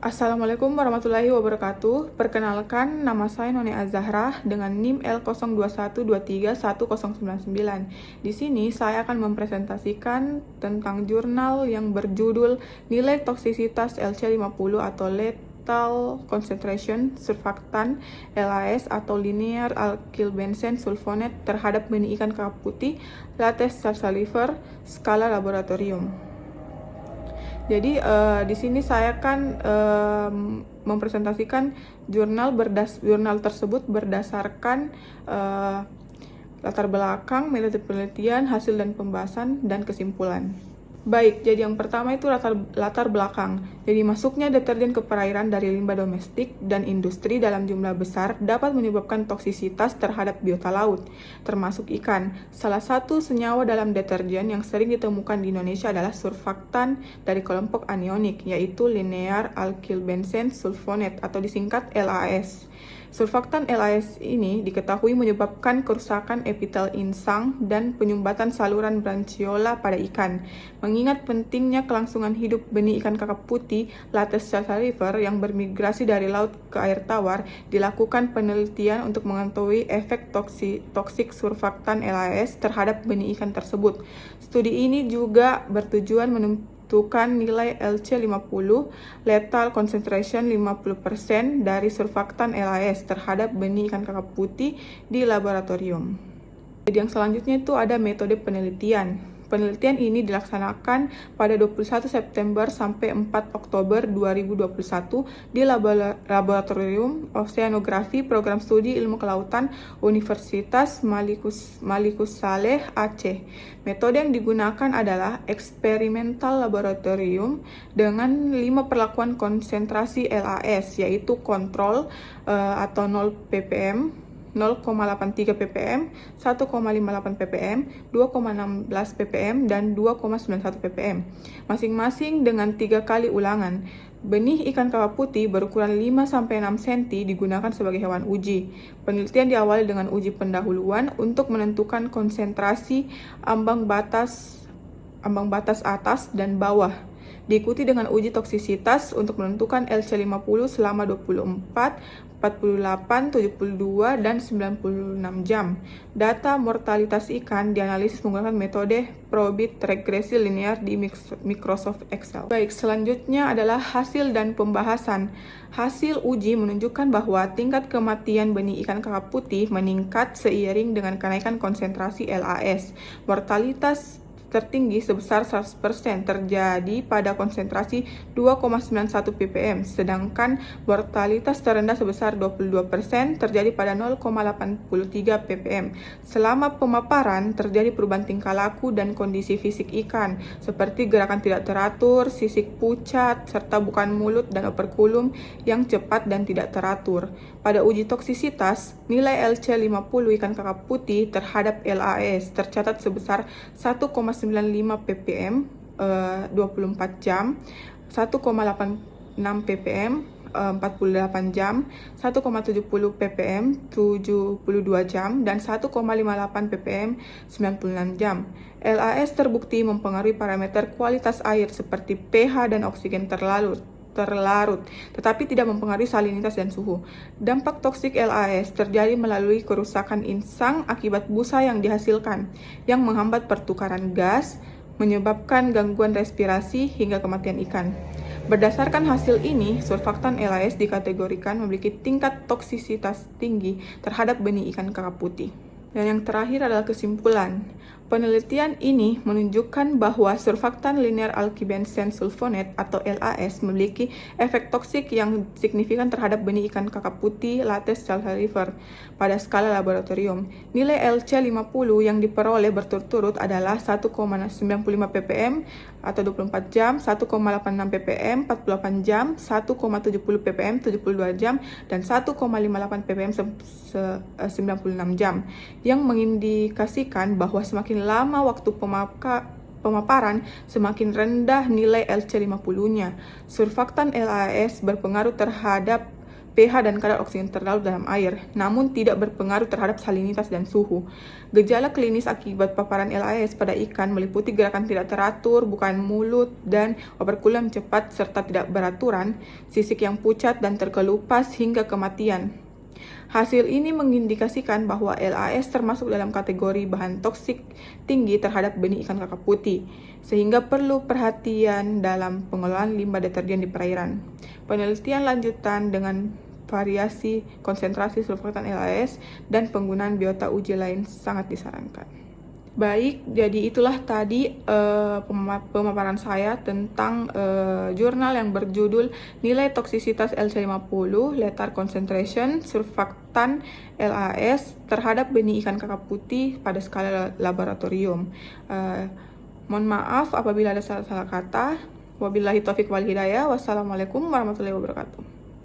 Assalamualaikum warahmatullahi wabarakatuh. Perkenalkan, nama saya Noni Azahra dengan NIM L0212310999. Di sini saya akan mempresentasikan tentang jurnal yang berjudul Nilai Toksisitas LC50 atau Lethal Concentration Surfaktan LAS atau Linear Alkyl Benzene Sulfonate terhadap benih ikan kakap putih Lates salsalifer skala laboratorium. Jadi di sini saya akan mempresentasikan jurnal tersebut berdasarkan latar belakang, metode penelitian, hasil dan pembahasan, dan kesimpulan. Baik, jadi yang pertama itu latar belakang. Jadi masuknya deterjen ke perairan dari limbah domestik dan industri dalam jumlah besar dapat menyebabkan toksisitas terhadap biota laut, termasuk ikan. Salah satu senyawa dalam deterjen yang sering ditemukan di Indonesia adalah surfaktan dari kelompok anionik, yaitu Linear Alkyl Benzene Sulfonate atau disingkat LAS. Surfaktan LAS ini diketahui menyebabkan kerusakan epitel insang dan penyumbatan saluran branchiola pada ikan. Mengingat pentingnya kelangsungan hidup benih ikan kakap putih Lates salsalifer yang bermigrasi dari laut ke air tawar, dilakukan penelitian untuk mengetahui efek toksik surfaktan LAS terhadap benih ikan tersebut. Studi ini juga bertujuan menentukan nilai LC50 lethal concentration 50% dari surfaktan LAS terhadap benih ikan kakap putih di laboratorium. Jadi yang selanjutnya itu ada metode penelitian. Penelitian ini dilaksanakan pada 21 September sampai 4 Oktober 2021 di Laboratorium Oceanografi Program Studi Ilmu Kelautan Universitas Malikus Saleh, Aceh. Metode yang digunakan adalah eksperimental laboratorium dengan 5 perlakuan konsentrasi LAS, yaitu kontrol atau 0 ppm, 0,83 ppm, 1,58 ppm, 2,16 ppm, dan 2,91 ppm. Masing-masing dengan 3 kali ulangan. Benih ikan kakap putih berukuran 5-6 cm digunakan sebagai hewan uji. Penelitian diawali dengan uji pendahuluan untuk menentukan konsentrasi ambang batas atas dan bawah. Diikuti dengan uji toksisitas untuk menentukan LC50 selama 24, 48, 72, dan 96 jam. Data mortalitas ikan dianalisis menggunakan metode Probit regresi linear di Microsoft Excel. Baik, selanjutnya adalah hasil dan pembahasan. Hasil uji menunjukkan bahwa tingkat kematian benih ikan kakap putih meningkat seiring dengan kenaikan konsentrasi LAS. Mortalitas tertinggi sebesar 100% terjadi pada konsentrasi 2,91 ppm, sedangkan mortalitas terendah sebesar 22% terjadi pada 0,83 ppm. Selama pemaparan, terjadi perubahan tingkah laku dan kondisi fisik ikan, seperti gerakan tidak teratur, sisik pucat, serta bukaan mulut dan operkulum yang cepat dan tidak teratur. Pada uji toksisitas, nilai LC50 ikan kakap putih terhadap LAS tercatat sebesar 1,95 ppm 24 jam, 1,86 ppm 48 jam, 1,70 ppm 72 jam, dan 1,58 ppm 96 jam. LAS terbukti mempengaruhi parameter kualitas air seperti pH dan oksigen terlarut, tetapi tidak mempengaruhi salinitas dan suhu. Dampak toksik LAS terjadi melalui kerusakan insang akibat busa yang dihasilkan, yang menghambat pertukaran gas, menyebabkan gangguan respirasi hingga kematian ikan. Berdasarkan hasil ini, surfaktan LAS dikategorikan memiliki tingkat toksisitas tinggi terhadap benih ikan kakap putih. Dan yang terakhir adalah kesimpulan. Penelitian ini menunjukkan bahwa surfaktan linear alkyl benzene sulfonate atau LAS memiliki efek toksik yang signifikan terhadap benih ikan kakap putih Lates salsalifer pada skala laboratorium. Nilai LC50 yang diperoleh berturut-turut adalah 1,95 ppm atau 24 jam, 1,86 ppm 48 jam, 1,70 ppm 72 jam, dan 1,58 ppm 96 jam, yang mengindikasikan bahwa semakin lama waktu pemaparan, semakin rendah nilai LC50-nya. Surfaktan LAS berpengaruh terhadap pH dan kadar oksigen terlarut dalam air, namun tidak berpengaruh terhadap salinitas dan suhu. Gejala klinis akibat paparan LAS pada ikan meliputi gerakan tidak teratur, bukaan mulut, dan operkulum cepat serta tidak beraturan, sisik yang pucat dan terkelupas hingga kematian. Hasil ini mengindikasikan bahwa LAS termasuk dalam kategori bahan toksik tinggi terhadap benih ikan kakap putih, sehingga perlu perhatian dalam pengelolaan limbah deterjen di perairan. Penelitian lanjutan dengan variasi konsentrasi surfaktan LAS dan penggunaan biota uji lain sangat disarankan. Baik, jadi itulah tadi pemaparan saya tentang jurnal yang berjudul Nilai Toksisitas LC50 Lethal Concentration Surfaktan LAS terhadap benih ikan kakap putih pada skala laboratorium. Mohon maaf apabila ada salah-salah kata. Wabillahi taufiq wal hidayah. Wassalamualaikum warahmatullahi wabarakatuh.